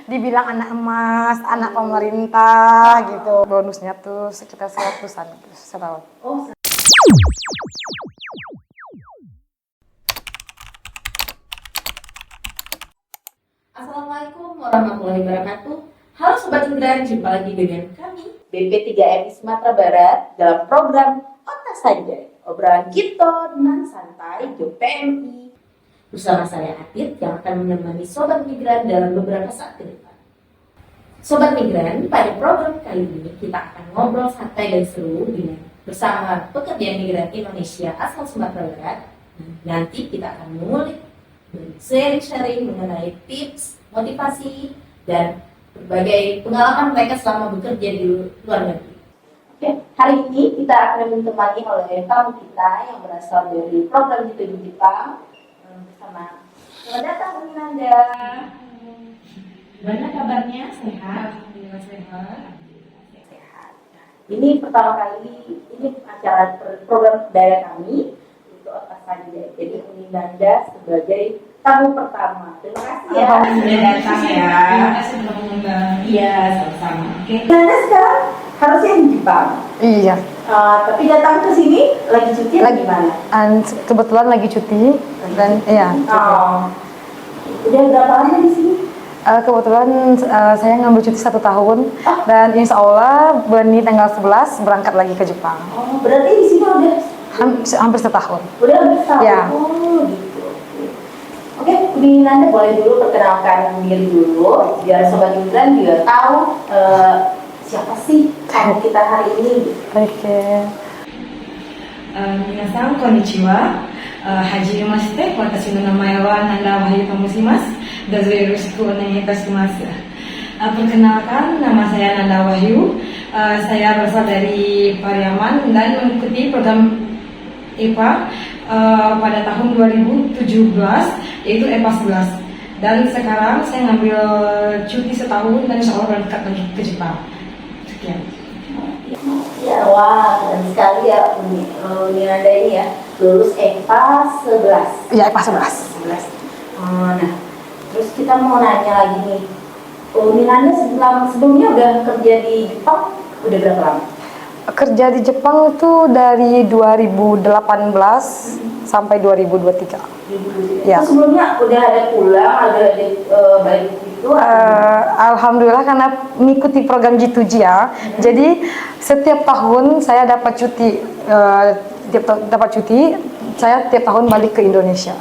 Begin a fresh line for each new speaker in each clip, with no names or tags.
dibilang anak emas, anak pemerintah gitu. Bonusnya tuh sekitar 100-an setahun.
Oh, Assalamualaikum warahmatullahi wabarakatuh. Halo Sobat Migran, jumpa lagi dengan kami BP3MI Sumatera Barat dalam program Otak Saja, obrolan kita dengan santai Job PMI. Bersama saya Atit yang akan menemani Sobat Migran dalam beberapa saat ke depan. Sobat Migran, pada program kali ini kita akan ngobrol santai dan seru dengan bersama pekerja migran Indonesia asal Sumatera Barat. Nanti kita akan mengulik sharing mengenai tips, motivasi, dan berbagai pengalaman mereka selama bekerja di luar negeri. Oke, hari ini kita akan ditemani oleh tamu kita yang berasal dari program di Jepang bersama. Selamat datang Nanda. Gimana kabarnya? Sehat? Alhamdulillah sehat. Sehat. Ini pertama kali ini acara program dari kami. Jadi Nanda sebagai tamu pertama. Terima kasih ya.
Sudah datang ya. Terima kasih telah mengundang. Iya, sama-sama. Oke.
Nanda sekarang harusnya di Jepang.
Iya.
Tapi datang ke sini lagi cuti lagi gimana?
Kebetulan lagi cuti dan iya.
Udah berapa lama di sini?
Kebetulan saya ngambil cuti 1 tahun dan insya Allah Beni tanggal 11 berangkat lagi ke Jepang.
Oh, berarti di sini udah
hampir setahun.
Udah hampir setahun.
Ya.
Oh, gitu. Oke, Bu Nanda boleh dulu perkenalkan diri dulu biar Sobat Migran juga tahu siapa sih tamu kita hari ini.
Oke.
Minasan konnichiwa. Hajimemashite, watashi no namae wa Nanda Wahyu Tomushimasu. Dozo yoroshiku onegai itashimasu. Perkenalkan, nama saya Nanda Wahyu. Saya berasal dari Pariaman dan mengikuti program IPA pada tahun 2017, yaitu IPA 11. Dan sekarang saya ngambil cuti setahun dan insya Allah berangkat lagi ke Jepang. Sekian.
Ya, wah, keren sekali ya Nanda ini ya, lulus IPA 11.
Iya, IPA 11.
Nah, terus kita mau nanya lagi nih, Nanda sebelumnya udah kerja di Jepang udah berapa lama?
Kerja di Jepang itu dari 2018 sampai 2023. Ya.
Sebelumnya udah ada pulang, ada balik gitu?
Alhamdulillah karena mengikuti program G2G ya. Jadi setiap tahun saya dapat cuti, saya tiap tahun balik ke Indonesia.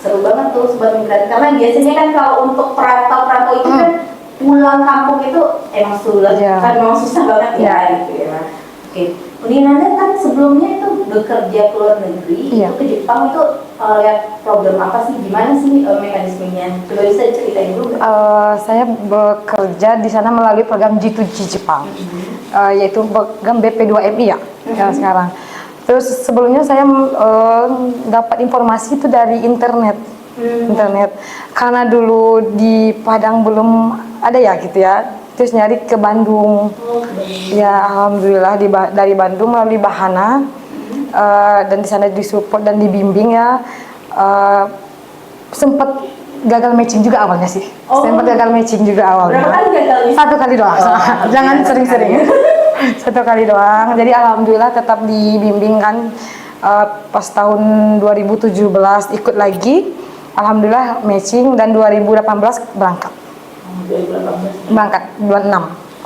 Seru banget tuh Sobat Migran, karena biasanya kan kalau untuk perantau itu kan pulang kampung itu emang sulit, kan memang susah banget ya gitu ya. Oke, Nanda kan sebelumnya itu bekerja ke luar negeri, itu ke Jepang itu lihat program apa sih, gimana sih mekanismenya? Coba bisa ceritain dulu.
Saya bekerja di sana melalui program G2G Jepang, yaitu program BP2MI ya sekarang. Terus sebelumnya saya dapat informasi itu dari internet. Karena dulu di Padang belum ada ya gitu ya, terus nyari ke Bandung. Ya alhamdulillah dari Bandung melalui Bahana, dan di sana disupport dan dibimbing ya. Sempat gagal matching juga awalnya sih. Sempat gagal matching juga awalnya.
Berapa kali gagal?
1 kali doang. Jangan sering-sering. 1 kali doang. Jadi alhamdulillah tetap dibimbing kan. Pas tahun 2017 ikut lagi. Alhamdulillah matching dan 2018 berangkat.
2018.
Berangkat 26.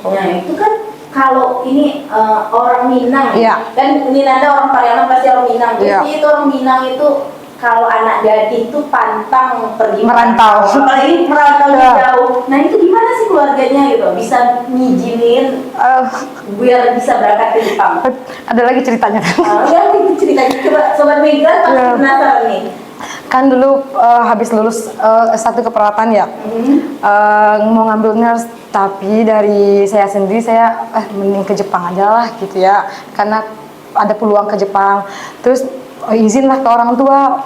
Nah itu kan kalau ini orang Minang, kan ini Nanda orang Pariaman pasti orang Minang. Jadi itu orang Minang itu kalau anak gadis itu pantang pergi
merantau.
Apalagi merantau jauh. Nah itu gimana sih keluarganya gitu? Bisa ngizinin biar bisa berangkat ke Jepang?
Ada lagi ceritanya kan?
Ya itu ceritanya. Coba Sobat Migran pasti penasaran nih.
Kan dulu habis lulus S1 keperawatan ya, mau ngambil nurse, tapi dari saya sendiri saya mending ke Jepang aja lah gitu ya, karena ada peluang ke Jepang. Terus izin lah ke orang tua,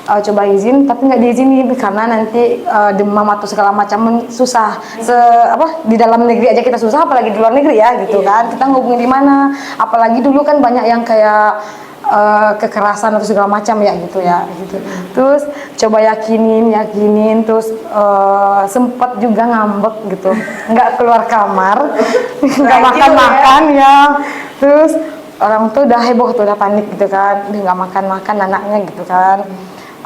coba izin tapi nggak diizinin karena nanti demam atau segala macam susah. Di dalam negeri aja kita susah, apalagi di luar negeri ya gitu kan. Kita ngubungin di mana? Apalagi dulu kan banyak yang kayak kekerasan atau segala macam ya gitu ya gitu. Terus coba yakinin terus sempat juga ngambek gitu, nggak keluar kamar, nggak makan ya. Terus orang tuh udah heboh tuh, udah panik gitu kan, udah nggak makan anaknya gitu kan.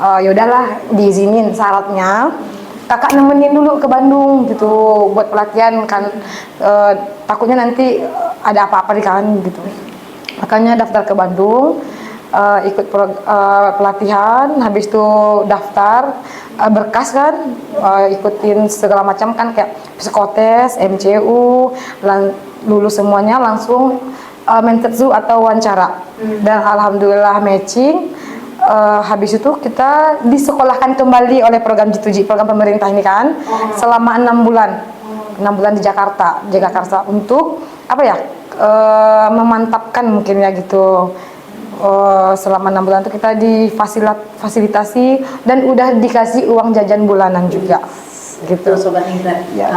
Yaudahlah diizinin, syaratnya kakak nemenin dulu ke Bandung gitu buat pelatihan kan, takutnya nanti ada apa-apa di kan gitu. Makanya daftar ke Bandung, ikut pelatihan, habis itu daftar berkas kan, ikutin segala macam kan kayak psikotes, MCU, lulus semuanya langsung menterzu atau wawancara. Dan alhamdulillah matching. Habis itu kita disekolahkan kembali oleh program G2G, program pemerintah ini kan, selama 6 bulan. 6 bulan di Jakarta untuk apa ya, memantapkan mungkin ya gitu. Selama 6 bulan itu kita difasilitasi dan udah dikasih uang jajan bulanan juga gitu.
Sobat Migran,
Ya.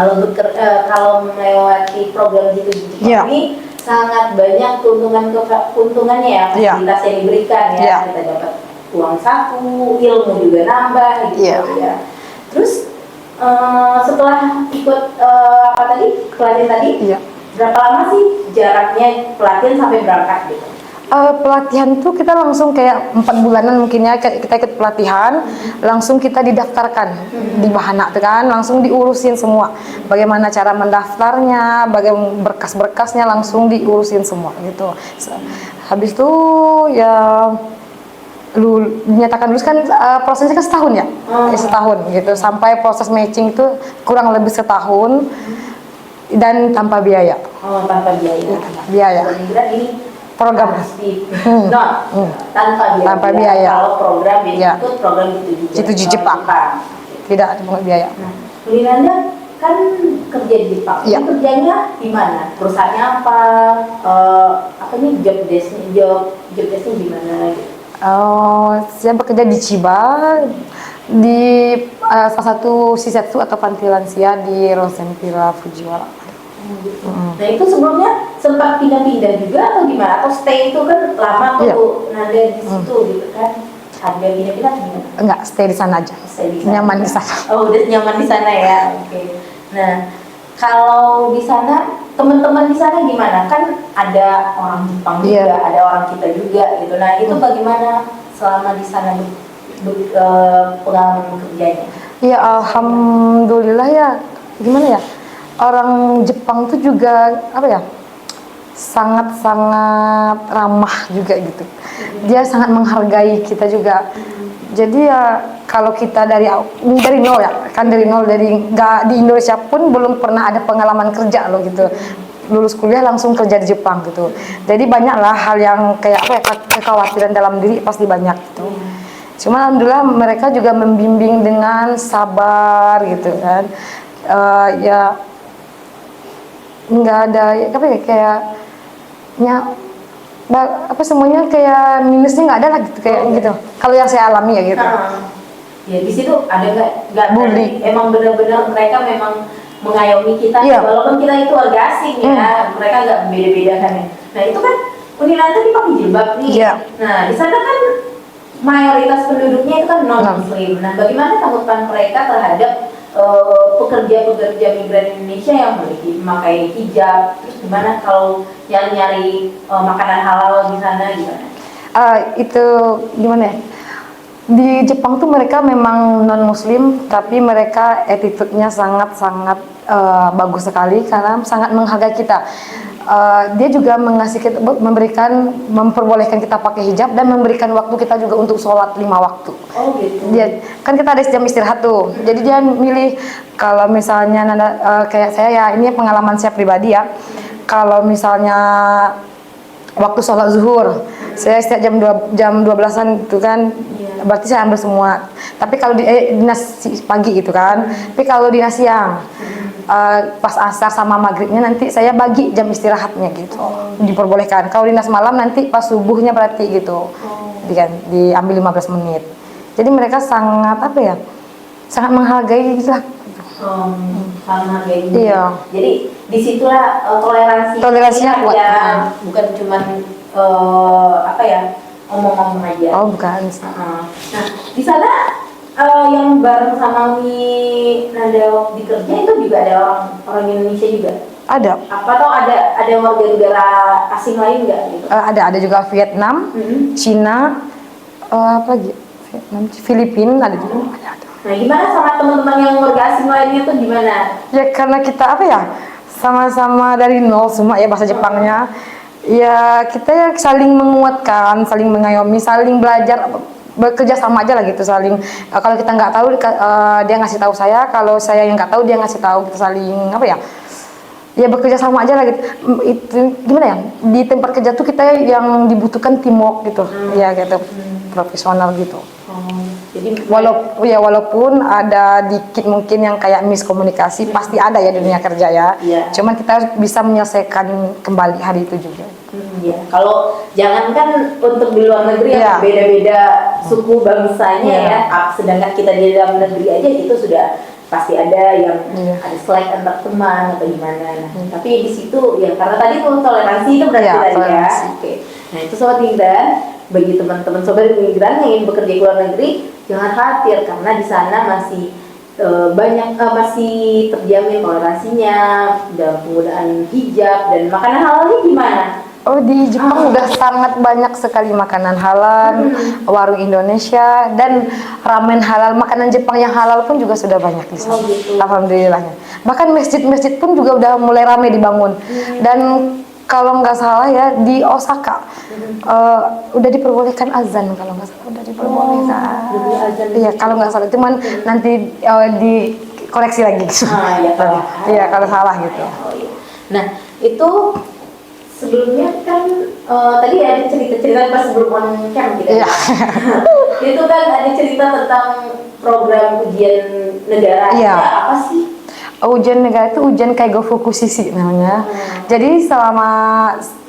kalau melewati program G2G
Ya.
ini sangat banyak keuntungannya ya, fasilitas yang diberikan ya.
Ya.
Kita dapat uang saku, ilmu juga nambah gitu ya. Terus setelah ikut pelatihan tadi, berapa lama sih jaraknya pelatihan sampai berangkat gitu?
Pelatihan tuh kita langsung kayak 4 bulanan mungkin ya, kita ikut pelatihan, langsung kita didaftarkan di Bahana tuh kan, langsung diurusin semua. Bagaimana cara mendaftarnya, bagaimana berkas-berkasnya langsung diurusin semua gitu. Habis itu ya dinyatakan lulus kan, prosesnya kan setahun ya, setahun gitu, sampai proses matching itu kurang lebih setahun dan tanpa biaya.
Tanpa biaya.
Biaya.
Ini
Program
tanpa biaya. Kalau program yang ikut program
G2G Jepang. Tidak ada biaya.
Nah, Linanda kan kerja di Jepang.
Ya.
Ini kerjanya di mana? Perusahaannya apa? Apa nih job desknya gimana?
Saya bekerja di Chiba, di salah satu Shisetsu atau panti lansia di Rosenvilla Fujiwara.
Nah itu sebelumnya sempat pindah-pindah juga atau gimana? Atau stay itu kan lama tuh Nanda di situ gitu kan? Ada pindah-pindah gimana?
Enggak, stay di sana aja. Nyaman di sana.
Oh udah nyaman di sana ya. Oke. Nah kalau di sana teman-teman di sana gimana? Kan ada orang Jepang juga, ada orang kita juga gitu. Nah itu bagaimana selama di sana pengalaman kerjanya?
Iya, alhamdulillah ya. Gimana ya? Orang Jepang tuh juga apa ya? Sangat-sangat ramah juga gitu. Dia sangat menghargai kita juga. Jadi ya kalau kita dari nol ya, kan dari nol, dari nggak di Indonesia pun belum pernah ada pengalaman kerja loh gitu. Lulus kuliah langsung kerja di Jepang gitu. Jadi banyaklah hal yang kayak apa ya, kekhawatiran dalam diri pasti banyak gitu. Cuma alhamdulillah mereka juga membimbing dengan sabar gitu kan. Ya nggak ada apa ya, kayaknya apa semuanya kayak minusnya nggak ada lah gitu kayak gitu. Kalau yang saya alami ya gitu.
Ya di situ ada nggak
bully?
Emang benar-benar mereka memang mengayomi kita, walaupun kita itu warga asing ya, mereka nggak beda-bedakan ya. Nah itu kan Unilanta ini pakai jilbab nih. Nah di sana kan mayoritas penduduknya itu kan non-muslim. Nah bagaimana tanggapan mereka terhadap pekerja-pekerja migran Indonesia yang memakai hijab? Terus gimana kalau yang nyari makanan halal di sana gimana?
Itu gimana ya? Di Jepang tuh mereka memang non muslim tapi mereka attitude-nya sangat-sangat bagus sekali karena sangat menghargai kita. Dia juga memperbolehkan kita pakai hijab dan memberikan waktu kita juga untuk sholat 5 waktu.
Oh gitu.
Dia kan kita ada jam istirahat tuh. Jadi dia milih kalau misalnya kayak saya ya, ini pengalaman saya pribadi ya. Kalau misalnya waktu sholat zuhur, saya setiap jam 12-an itu kan, berarti saya ambil semua. Tapi kalau dinas pagi gitu kan. Tapi kalau dinas siang, pas asar sama maghribnya nanti saya bagi jam istirahatnya gitu, diperbolehkan. Kalau dinas malam nanti pas subuhnya berarti gitu, diambil 15 menit. Jadi mereka sangat apa ya, sangat menghargai gitu lah.
Sangat menghargai.
Iya.
Jadi disitulah toleransinya
kuat.
Bukan cuman apa ya, omong-omong aja.
Oh bukan.
Nah, di sana yang bareng sama Mi Nanda di kerja itu juga ada orang Indonesia juga.
Ada.
Apa tau ada warga negara asing lain nggak gitu?
Ada juga Vietnam, Cina, apa lagi? Vietnam, Filipina ada juga. Ada.
Nah, gimana sama teman-teman yang warga asing lainnya tuh gimana?
Ya karena kita apa ya, sama-sama dari nol semua ya bahasa Jepangnya. Ya kita ya saling menguatkan, saling mengayomi, saling belajar, bekerja sama aja lah gitu, saling kalau kita nggak tahu dia ngasih tahu saya, kalau saya yang nggak tahu dia ngasih tahu, kita saling apa ya, ya bekerja sama aja lah gitu. Itu gimana ya, di tempat kerja tuh kita yang dibutuhkan teamwork gitu, ya gitu, profesional gitu.
Jadi
Walaupun ada dikit mungkin yang kayak miskomunikasi, pasti ada ya di dunia kerja ya.
Iya.
Cuman kita bisa menyelesaikan kembali hari itu juga.
Ya, kalau jangankan untuk di luar negeri
Iya.
yang beda-beda suku bangsanya
Iya.
ya, sedangkan kita di dalam negeri aja itu sudah pasti ada yang
Iya.
ada selek antar teman atau gimana. Nah, tapi di situ ya karena tadi tuh toleransi itu berarti
Iya,
tadi ya.
toleransi.
Oke. Nah, itu sobat migran, bagi teman-teman sobat migran yang ingin bekerja di luar negeri, jangan khawatir karena di sana masih masih terjamin toleransinya dalam penggunaan hijab dan makanan halalnya gimana?
Oh di Jepang udah sangat banyak sekali makanan halal, warung Indonesia dan ramen halal, makanan Jepang yang halal pun juga sudah banyak di sana.
Oh, gitu.
Alhamdulillahnya. Bahkan masjid-masjid pun juga udah mulai ramai dibangun. Dan kalau nggak salah ya di Osaka udah diperbolehkan azan, kalau nggak salah udah diperbolehkan.
Lebih azan.
Iya kalau nggak salah, cuman nanti dikoreksi lagi.
Ya kalau
Iya kalau salah gitu.
Oh, iya. Nah itu sebelumnya kan tadi ada cerita-cerita pas sebelum on cam gitu.
Iya.
Itu kan ada cerita tentang program ujian negara.
Iya.
Apa sih?
Ujian negara itu ujian Kaigo Fukushiki namanya. Jadi selama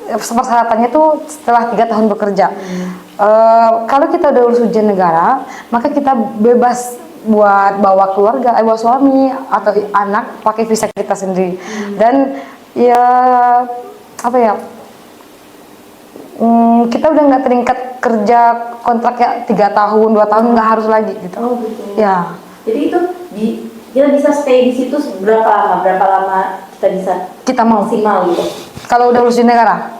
persyaratannya tuh setelah 3 tahun bekerja. Kalau kita udah lulus ujian negara, maka kita bebas buat bawa keluarga, bawa suami atau anak pakai visa kita sendiri. Dan ya apa ya? Kita udah nggak terikat kerja kontraknya 3 tahun, 2 tahun, nggak harus lagi gitu.
Oh gitu.
Ya.
Jadi itu kita bisa stay di situ berapa lama kita
Mau
maksimal gitu.
kalau udah lulus di negara,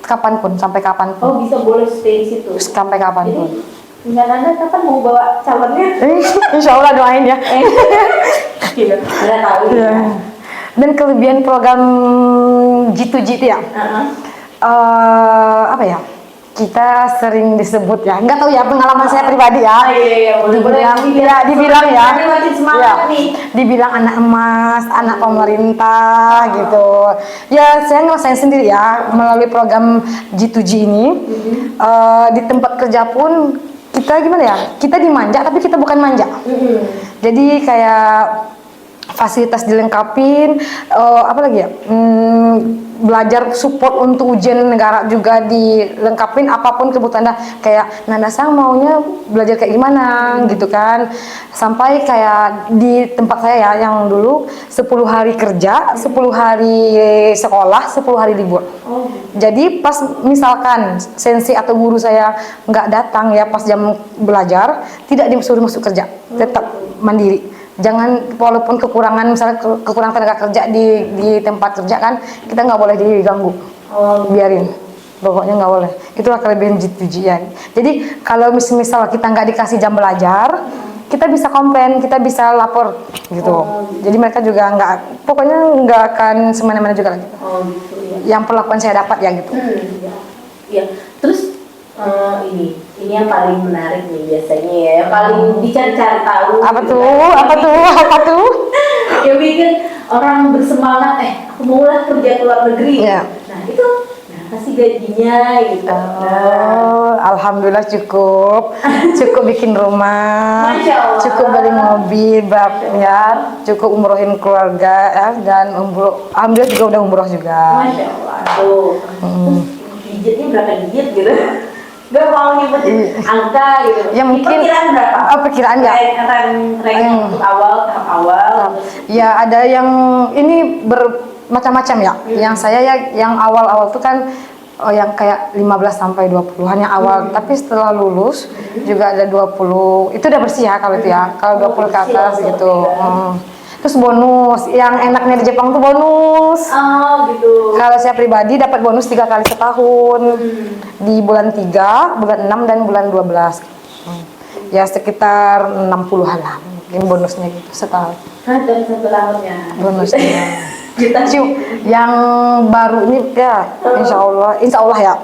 kapanpun, sampai kapanpun,
Oh bisa boleh stay di situ.
sampai kapanpun.
Jadi Mbak Nanda kapan mau bawa calonnya?
Insya Allah doain ya.
Gitu. Nggak tahu.
Iya. Dan kelebihan program G2G itu ya, apa ya? Kita sering disebut ya, nggak tahu ya pengalaman saya pribadi ya.
Iya,
Dibilang ya,
makin semangat
ya,
nih.
dibilang anak emas, anak pemerintah gitu. Ya saya ngerasain sendiri ya melalui program G2G ini. Di tempat kerja pun kita gimana ya? Kita dimanja tapi kita bukan manja. Jadi kayak fasilitas dilengkapin, apa lagi ya? Belajar support untuk ujian negara juga dilengkapin, apapun kebutuhan kayak Nanda Sang maunya belajar kayak gimana gitu kan, sampai kayak di tempat saya ya yang dulu 10 hari kerja, 10 hari sekolah, 10 hari libur. Jadi pas misalkan sensei atau guru saya nggak datang ya pas jam belajar, tidak disuruh masuk kerja, tetap mandiri. Jangan walaupun kekurangan misalnya kekurangan tenaga kerja di tempat kerja kan, kita nggak boleh diganggu. Biarin, pokoknya nggak boleh. Itulah kelebihan G2G ya. Jadi kalau misal kita nggak dikasih jam belajar, kita bisa komplain, kita bisa lapor gitu. Jadi mereka juga pokoknya nggak akan semena-mena juga gitu.
Gitu ya.
Yang perlakuan saya dapat ya gitu.
Ya. Terus ini yang paling menarik nih biasanya ya, yang paling dicari-cari tahu.
Apa tuh?
Yang bikin orang bersemangat, aku mau lah kerja ke luar negeri.
Iya.
Nah itu, kasih gajinya gitu.
Alhamdulillah cukup bikin rumah,
Masya Allah.
cukup beli mobil, ya, cukup umrohin keluarga ya, dan alhamdulillah juga udah umroh juga.
Masya Allah. Tuh. Terus digitnya berapa digit gitu? Gak mau nyebutin angka gitu.
Ya mungkin
perkiraan berapa?
Perkiraan ya.
Rank untuk tahap awal.
Ya ada yang ini bermacam-macam ya. Yang saya ya yang awal-awal tuh kan yang kayak 15 sampai 20-an yang awal, tapi setelah lulus juga ada 20. Itu udah bersih ya kalau itu ya. Kalau 20 ke atas gitu. Terus bonus, yang enaknya di Jepang tuh bonus.
Oh gitu.
Kalau saya pribadi dapat bonus 3 kali setahun. Di bulan 3, bulan 6 dan bulan 12. Ya sekitar 60-an lah mungkin bonusnya gitu setahun.
Dan satu tahunnya.
Bonusnya.
Juta.
Yang baru ini ya insya Allah ya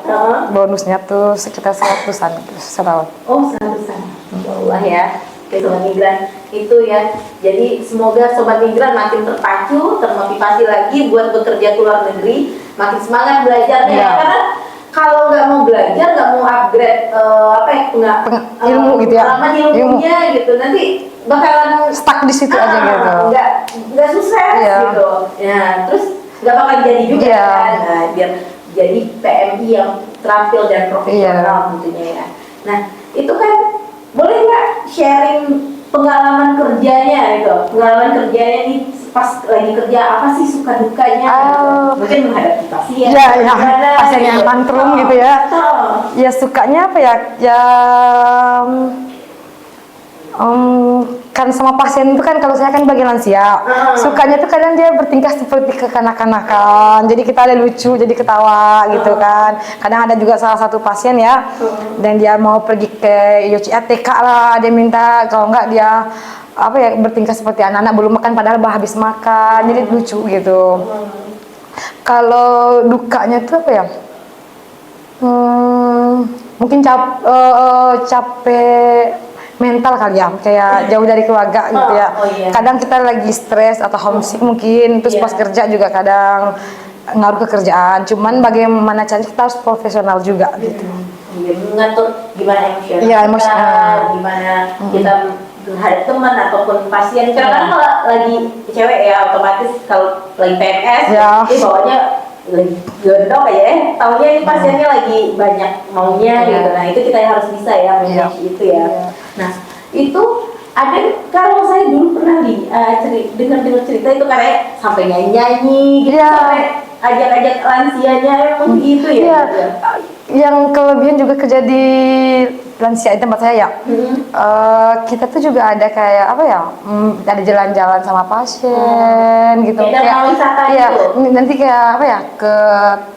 bonusnya tuh sekitar 100-an gitu, setahun.
Oh 100-an. Insya Allah ya. Oke, Sobat Migran itu ya. Jadi semoga Sobat Migran makin terpacu, termotivasi lagi buat bekerja ke luar negeri, makin semangat belajarnya ya. Karena kalau nggak mau belajar, nggak mau upgrade
ilmu gitu ya,
pengalaman ilmunya gitu, nanti bakalan
stuck di situ aja gitu.
Nggak sukses gitu. Ya, terus nggak bakal jadi juga kan. Nah, biar jadi PMI yang terampil dan profesional tentunya ya. Nah, itu kan boleh nggak sharing pengalaman kerjanya gitu, pengalaman kerjanya nih pas lagi kerja apa sih suka dukanya gitu. Mungkin menghadapi pasien
pasien yang tantrum gitu ya. Ya sukanya apa ya, kan sama pasien itu kan, kalau saya kan bagian lansia, sukanya tuh kadang dia bertingkah seperti kekanak-kanakan, jadi kita ada lucu, jadi ketawa gitu kan. Kadang ada juga salah satu pasien ya, dan dia mau pergi ke TK lah, dia minta, kalau enggak dia bertingkah seperti anak-anak belum makan padahal habis makan, jadi lucu gitu. Kalau dukanya tuh apa ya, mungkin capek mental kali ya, kayak jauh dari keluarga gitu ya. Kadang kita lagi stres atau homesick mungkin, terus pas kerja juga kadang ngaruh ke kerjaan. Cuman bagaimana caranya kita harus profesional juga gitu.
Mengatur gimana emosional, gimana kita menghadapi teman ataupun pasien. Karena kalau lagi cewek ya otomatis kalau lagi PMS, dia bawanya lagi gondok aja taunya ini pasiennya lagi banyak maunya gitu. Nah itu kita harus bisa ya manage itu ya. Nah itu ada, kalau saya dulu pernah dengar cerita itu kayak sampai nyanyi gitu, sampai ajak-ajak lansianya emang gitu ya.
Yang kelebihan juga kerja di lansia di tempat saya ya, kita tuh juga ada kayak ada jalan-jalan sama pasien gitu.
Kayak gitu.
Nanti kayak ke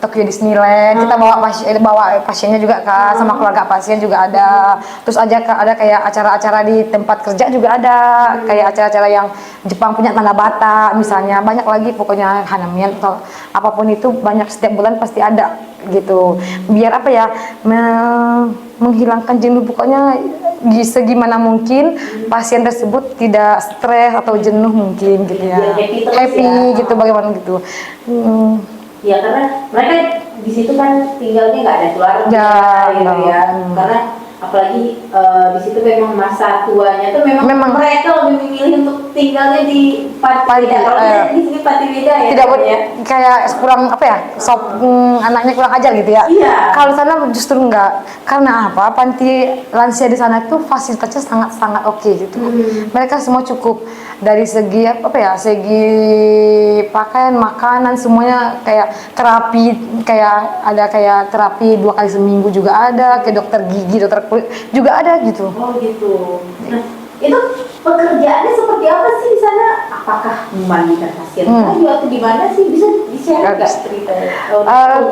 Tokyo Disneyland, kita bawa pasiennya juga kan, sama keluarga pasien juga ada. Terus ada kayak acara-acara di tempat kerja juga ada, kayak acara-acara yang Jepang punya Tanah Bata misalnya, banyak lagi pokoknya Hanamian atau apapun itu, banyak setiap bulan pasti ada gitu. Biar menghilangkan jenuh, pokoknya segimana mungkin pasien tersebut tidak stres atau jenuh mungkin gitu ya. Happy gitu, bagaimana gitu.
Ya karena mereka di situ kan tinggalnya nggak ada keluarga gitu ya. Karena apalagi di situ memang masa tuanya tuh memang mereka lebih memilih untuk tinggalnya di Patibeda. Kalau di sini Patibeda ya. Tidak
kayak kurang anaknya kurang ajar gitu ya. Kalau sana justru enggak. Karena apa? Panti lansia di sana tuh fasilitasnya sangat-sangat oke gitu. Mereka semua cukup dari segi segi pakaian, makanan, semuanya, kayak terapi, ada terapi 2 kali seminggu juga ada, kayak dokter gigi, dokter kulit juga ada gitu.
Oh gitu. Nah, itu pekerjaannya seperti apa sih di sana? Apakah memandikan pasien lagi atau gimana sih? Bisa di-share nggak cerita?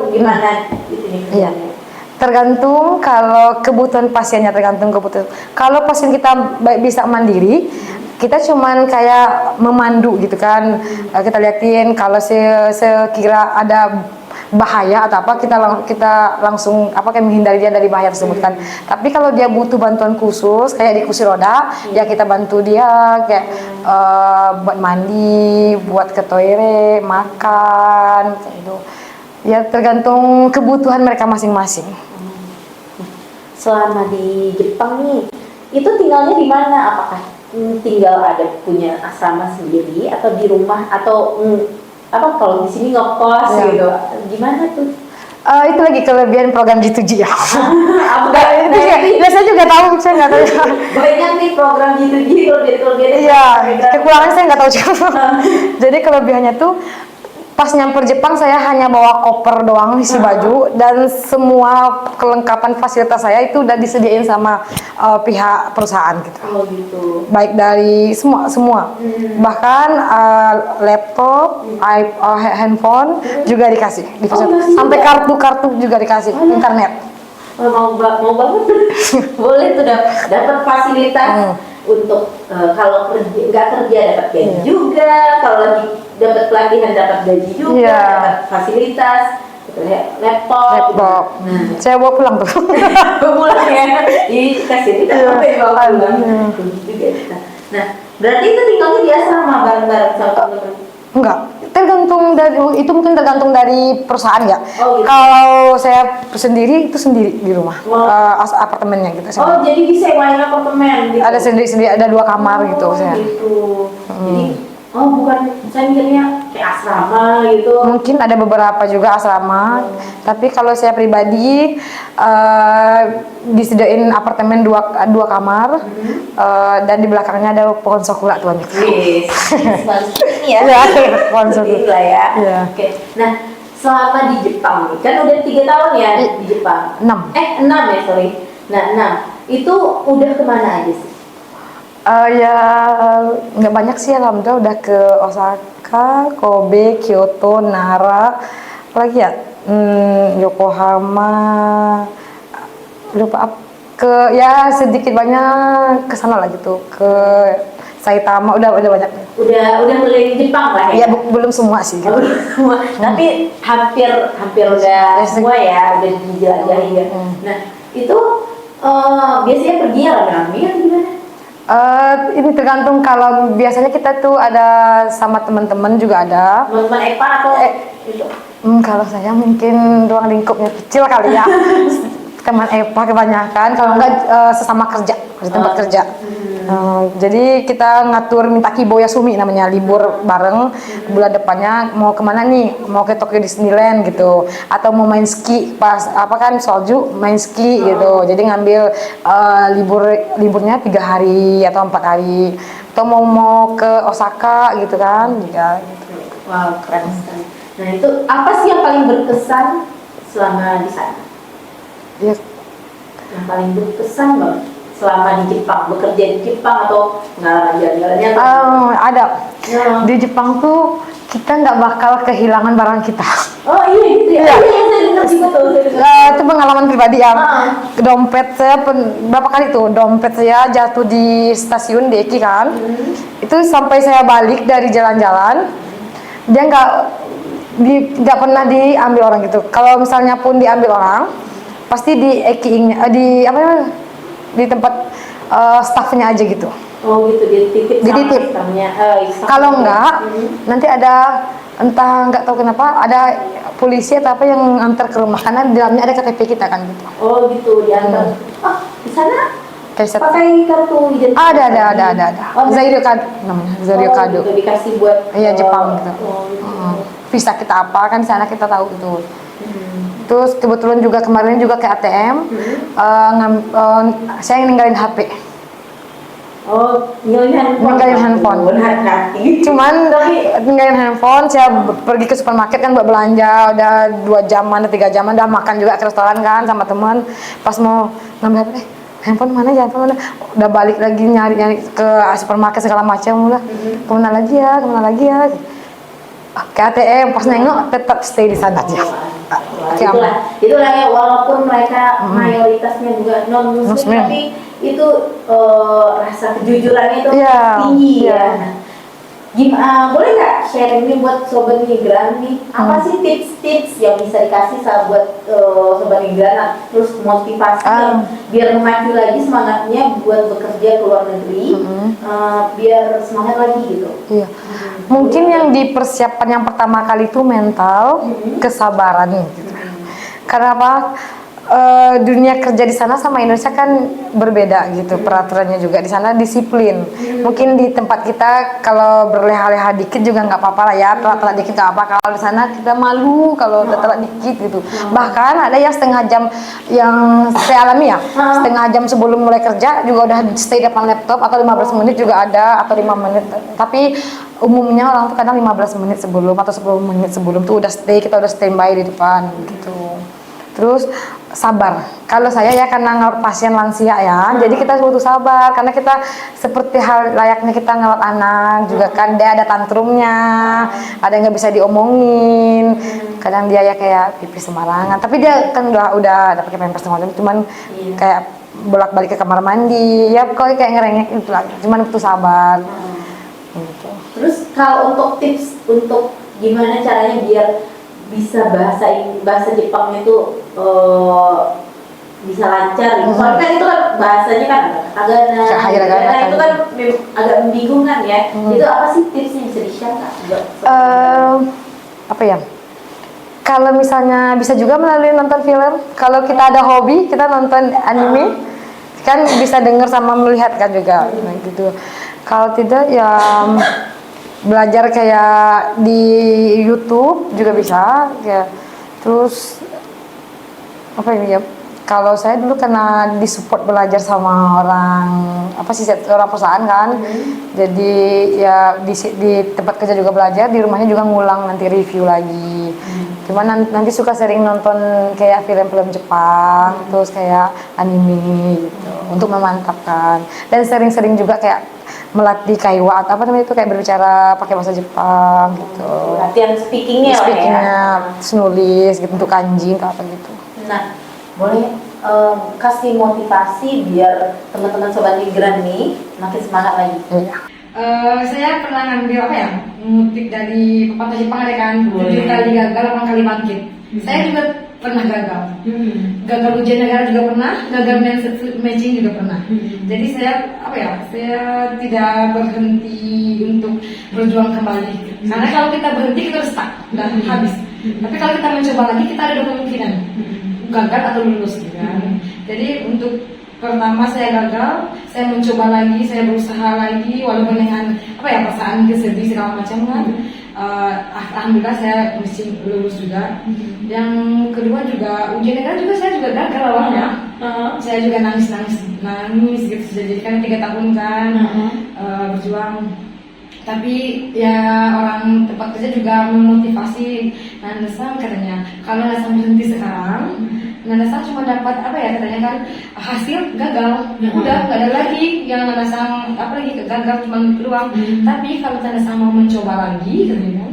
Gimana gitu nih kerjanya?
Tergantung, kalau kebutuhan pasiennya, tergantung kebutuhan. Kalau pasien kita bisa mandiri, kita cuman kayak memandu gitu kan. Kita liatin kalau sekira ada bahaya atau apa, kita langsung kayak menghindari dia dari bahaya tersebut kan. Tapi kalau dia butuh bantuan khusus kayak di kursi roda, ya kita bantu dia kayak buat mandi, buat ke toilet, makan kayak gitu. Ya tergantung kebutuhan mereka masing-masing.
Selama di Jepang nih, itu tinggalnya di mana? Apakah tinggal ada punya asrama sendiri atau di rumah, atau kalau di sini ngekos gitu? Gimana tuh?
Itu lagi kelebihan program G2G ya. Saya juga tahu, saya nggak tahu.
Banyak nih program G2G, kelebihan.
Iya, kekurangannya saya nggak tahu juga. Jadi kelebihannya tuh Pas nyamper Jepang saya hanya bawa koper doang isi baju dan semua kelengkapan fasilitas saya itu udah disediain sama pihak perusahaan gitu.
Oh gitu.
Baik dari semua. Bahkan laptop, handphone juga dikasih. Sampai kartu-kartu juga dikasih, internet.
Mau banget. Boleh tuh dapat fasilitas untuk kalau kerja nggak kerja dapat gaji juga, kalau lagi dapat pelatihan dapat gaji juga, dapat fasilitas gitu, laptop. Nah,
saya bawa pulang tuh.
pulang ya, dikasih kita sampai bawa pulang. Juga kita. Nah, berarti itu tinggalnya di asrama bareng-bareng sama teman-teman.
Enggak, tergantung dari itu, mungkin tergantung dari perusahaan ya.
Oh, gitu.
Kalau saya sendiri itu sendiri di rumah, apartemennya gitu.
Oh, jadi disewain apartemen gitu.
Ada sendiri, ada 2 kamar gitu saya.
Gitu. Jadi bukan, saya mikirnya kayak asrama gitu.
Mungkin ada beberapa juga asrama, tapi kalau saya pribadi disediain apartemen 2 kamar, dan di belakangnya ada pohon sakura tuh banyak.
Yes, ini ya.
Pohon sakura.
Lah ya.
Iya.
Oke. Nah, selama di Jepang nih, kan udah 3 tahun ya di Jepang.
6.
6 ya, sorry. Nah, 6. Itu udah kemana aja sih?
Ya nggak banyak sih, alhamdulillah udah ke Osaka, Kobe, Kyoto, Nara, lagi ya, Yokohama, lupa ke ya sedikit banyak ke sana lah gitu, ke Saitama, udah banyak.
Udah mulai Jepang lah ya.
Ya belum semua sih.
Oh, belum semua. Tapi hampir udah semua ya, udah dijelajahi ya. Nah, itu biasanya pergi ya rame-rame atau gimana?
Ini tergantung, kalau biasanya kita tuh ada sama teman-teman juga ada.
Teman-teman EPA atau itu?
Kalau saya mungkin ruang lingkupnya kecil kali ya. Teman EPA kebanyakan, kalau enggak sesama kerja di tempat kerja. Jadi kita ngatur, minta Kibo Yasumi namanya, libur bareng bulan depannya mau kemana nih, mau ke Tokyo Disneyland gitu, atau mau main ski pas salju, main ski gitu. Jadi ngambil liburnya 3 hari atau 4 hari, atau mau ke Osaka gitu kan, ya gitu.
Wow, keren sekali. Nah, itu apa sih yang paling berkesan selama di sana?
Ya,
Yang paling berkesan banget selama di Jepang, bekerja di Jepang atau pengalaman jalan-jalannya?
ada. Di Jepang tuh kita nggak bakal kehilangan barang kita.
Oh iya gitu ya.
Iya.
Iya, saya dengar juga tuh.
Itu pengalaman pribadi ya. Dompet saya berapa kali tuh dompet saya jatuh di stasiun di Eki kan. Itu sampai saya balik dari jalan-jalan, dia nggak pernah diambil orang gitu. Kalau misalnya pun diambil orang, pasti di Eki-nya di tempat staffnya aja gitu.
Oh gitu, dititip
Jadi
sama sistemnya.
kalau enggak, nanti ada, entah nggak tahu kenapa, ada polisi atau apa yang antar ke rumah, karena di dalamnya ada KTP kita kan gitu.
Oh gitu, diantar. Di sana
Kayak
pakai kartu identitas?
ada.
Oh,
Zairyo Kado namanya, Zairyo Kado.
Gitu, dikasih buat
Jepang gitu.
gitu.
Visa kita apa kan di sana kita tahu gitu. Terus kebetulan juga kemarin juga ke ATM, saya ninggalin HP.
Oh, ninggalin handphone. Hati-hati.
Cuman ninggalin handphone, saya pergi ke supermarket kan buat belanja, udah 2 jaman, 3 jaman, udah makan juga ke restoran kan sama teman. Pas mau ngambil HP, handphone mana ya, handphone mana? Udah balik lagi nyari ke supermarket segala macam, udah kemana lagi ya? Ke ATM, pas nengok tetap stay di sana aja.
Itulah ya, walaupun mereka mayoritasnya juga non muslim, tapi itu rasa kejujurannya itu tinggi ya. Gimana, boleh nggak sharing nih buat sobat migran nih, apa sih tips-tips yang bisa dikasih buat sobat migran, terus motivasi biar memacu lagi semangatnya buat bekerja ke luar negeri, biar semangat lagi gitu?
Iya. Mungkin yang dipersiapkan yang pertama kali itu mental, kesabaran gitu. Karena apa? Dunia kerja di sana sama Indonesia kan berbeda gitu, peraturannya juga di sana disiplin. Mungkin di tempat kita kalau berleha-leha dikit juga nggak apa-apa lah ya, telat-telat dikit nggak apa. Kalau di sana kita malu kalau telat dikit gitu. Bahkan ada yang setengah jam, yang saya alami ya, setengah jam sebelum mulai kerja juga udah stay depan laptop, atau 15 menit juga ada, atau 5 menit. Tapi umumnya orang tuh kadang 15 menit sebelum atau 10 menit sebelum tuh kita udah standby di depan gitu. Terus sabar. Kalau saya ya karena pasien lansia ya, jadi kita butuh sabar karena kita seperti hal layaknya kita ngerawat anak juga kan, dia ada tantrumnya, ada yang nggak bisa diomongin. Kadang dia ya kayak pipis sembarangan, tapi dia kan udah pakai pampers semua, cuman kayak bolak-balik ke kamar mandi, ya pokoknya kayak ngerengek itu lagi. Cuman butuh sabar. Gitu.
Terus kalau untuk tips untuk gimana caranya biar bisa bahasa Jepangnya itu bisa lancar gitu. Soalnya kan itu kan bahasanya kan ada hiragana itu kan agak membingungkan ya. Itu apa sih tipsnya, bisa di-share Kak?
Apa ya? Kalau misalnya bisa juga melalui nonton film. Kalau kita ada hobi, kita nonton anime, kan bisa dengar sama melihat kan juga. Nah, gitu. Kalau tidak ya belajar kayak di YouTube juga bisa ya. Terus apa ya? Kalau saya dulu karena disupport belajar sama orang orang perusahaan kan. Jadi ya di tempat kerja juga belajar, di rumahnya juga ngulang nanti review lagi. Cuman nanti suka sering nonton kayak film-film Jepang, terus kayak anime gitu untuk memantapkan. Dan sering-sering juga kayak melatih kaiwa atau apa namanya itu, kayak berbicara pakai bahasa Jepang gitu.
Latihan speakingnya
nulis gitu untuk kanji atau apa gitu.
Nah, boleh kasih motivasi biar teman-teman sobat migran nih makin semangat lagi.
Iya.
Saya pernah ngambil ngutip dari pepatah Jepang ada kan, 7 kali gagal 8 kali bangkit. Saya juga pernah gagal. Gagal ujian negara juga pernah, gagal matching juga pernah. Jadi saya saya tidak berhenti untuk berjuang kembali. Karena kalau kita berhenti kita harus stuck dan habis. Tapi kalau kita mencoba lagi, kita ada 2 kemungkinan, gagal atau lulus gitu kan. Jadi untuk pertama saya gagal, saya mencoba lagi, saya berusaha lagi walaupun dengan perasaan kesedih segala macam kan. Alhamdulillah saya mesti lulus juga. Yang kedua juga ujian negara juga saya juga gagal awalnya. Saya juga nangis gitu. Jadi kan 3 tahun kan berjuang. Tapi ya orang tempat kerja juga memotivasi. Nanda-san katanya, kalau Nanda-san berhenti sekarang, Nanda-san cuma dapat katanya kan hasil gagal. Udah nggak ada lagi yang Nanda-san gagal cuma peluang. Tapi kalau Nanda-san mau mencoba lagi katanya,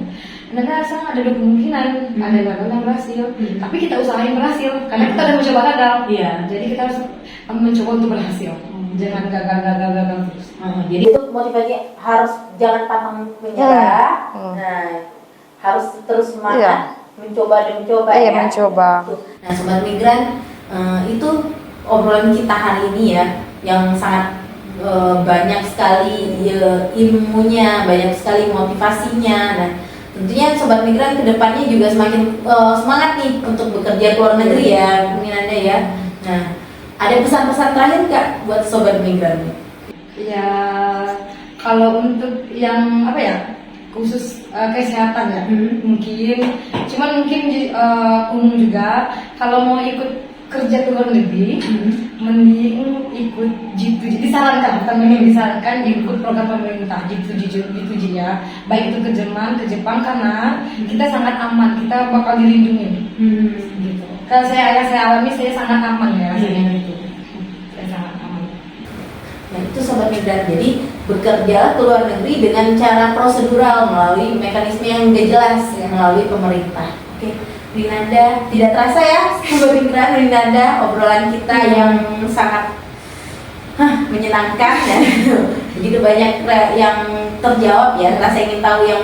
Nanda-san ada 2 kemungkinan, ada gagal dan berhasil. Tapi kita usahain berhasil karena kita udah mencoba gagal. Jadi kita harus mencoba untuk berhasil. Jangan gagal terus.
Jadi itu motivasi, harus jangan pantang menyerah. Nah, harus terus semangat mencoba dan mencoba
mencoba.
Nah, sobat migran, itu obrolan kita hari ini ya, yang sangat banyak sekali ilmunya, banyak sekali motivasinya. Nah, tentunya sobat migran kedepannya juga semakin semangat nih untuk bekerja ke luar negeri ya, mungkin Anda ya. Nah, ada pesan-pesan terakhir Kak buat sobat migran?
Ya, kalau untuk yang khusus kesehatan ya, mungkin umum juga kalau mau ikut kerja ke luar negeri, mending ikut G2G. Disarankan, bukan mending disarankan ikut program pemerintah G2G ya. Baik itu ke Jerman, ke Jepang, karena kita sangat aman, kita bakal dilindungi. Gitu. Kalau saya alami, saya sangat aman ya rasanya gitu. Saya sangat aman.
Nah, itu sobat migran, jadi bekerja ke luar negeri dengan cara prosedural melalui mekanisme yang udah jelas melalui pemerintah. Oke, Rinanda, tidak terasa ya sobat migran, Rinanda, obrolan kita yang sangat menyenangkan ya. Begitu banyak yang terjawab ya, rasa ingin tahu yang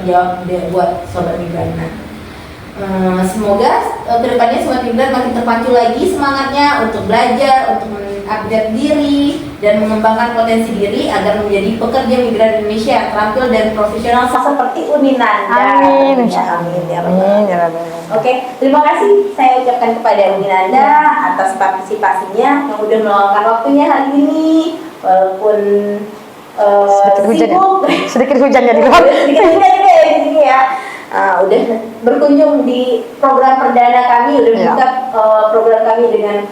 terjawab buat sobat migran. Semoga kedepannya sobat migran makin terpacu lagi semangatnya untuk belajar, untuk mengupdate diri dan mengembangkan potensi diri agar menjadi pekerja migran Indonesia yang terampil dan profesional seperti Uninanda.
Amin.
Amin ya Rabbal. Oke, terima kasih saya ucapkan kepada Uninanda atas partisipasinya yang udah meluangkan waktunya hari ini, walaupun
sedikit hujan ya di luar.
Sedikit hujan juga ya di sini ya. Udah berkunjung di program perdana kami, udah buka program kami dengan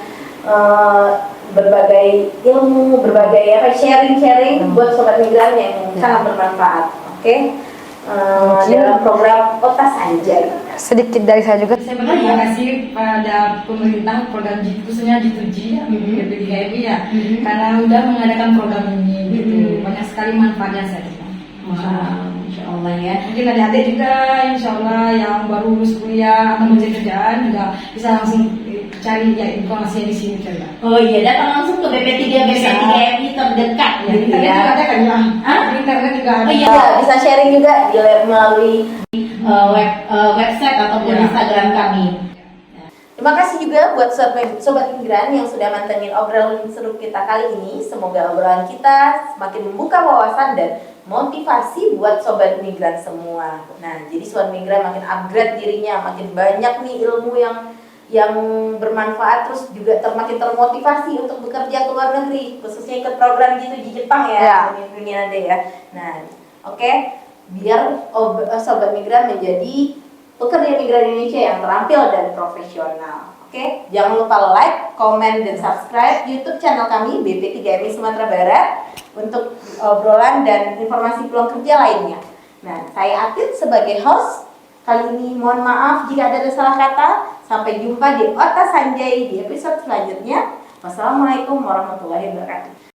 berbagai ilmu, berbagai sharing buat sobat migran yang sangat bermanfaat. Oke. Dalam program Kota Sanjay.
Sedikit dari saya juga.
Saya berterima kasih pada pemerintah program khususnya G2G ya, BPTGMI ya, karena udah mengadakan program ini gitu. Banyak sekali manfaatnya saya terima.
Masya Allah ya.
Mungkin adik-adik juga insya Allah yang baru lulus kuliah atau mencari kerjaan juga bisa langsung cari ya informasinya di sini coba.
Oh iya, datang langsung ke BP3MI terdekat
Ya,
gitu
internet
ya.
juga ada kan ya?
Hah?
Di internet juga ada.
Oh iya, bisa sharing juga melalui website ataupun
Ya.
Instagram kami. Terima kasih juga buat sobat migran yang sudah mantengin obrolan seru kita kali ini. Semoga obrolan kita semakin membuka wawasan dan motivasi buat sobat migran semua. Nah, jadi sobat migran makin upgrade dirinya, makin banyak nih ilmu yang bermanfaat, terus juga makin termotivasi untuk bekerja ke luar negeri, khususnya ikut program gitu di Jepang ya, dunia nanti ya. Nah, oke, biar sobat migran menjadi pekerja migran Indonesia yang terampil dan profesional. Oke, jangan lupa like, komen, dan subscribe YouTube channel kami BP3MI Sumatera Barat untuk obrolan dan informasi peluang kerja lainnya. Nah, saya Atit sebagai host. Kali ini mohon maaf jika ada salah kata. Sampai jumpa di Otta Sanjay di episode selanjutnya. Wassalamualaikum warahmatullahi wabarakatuh.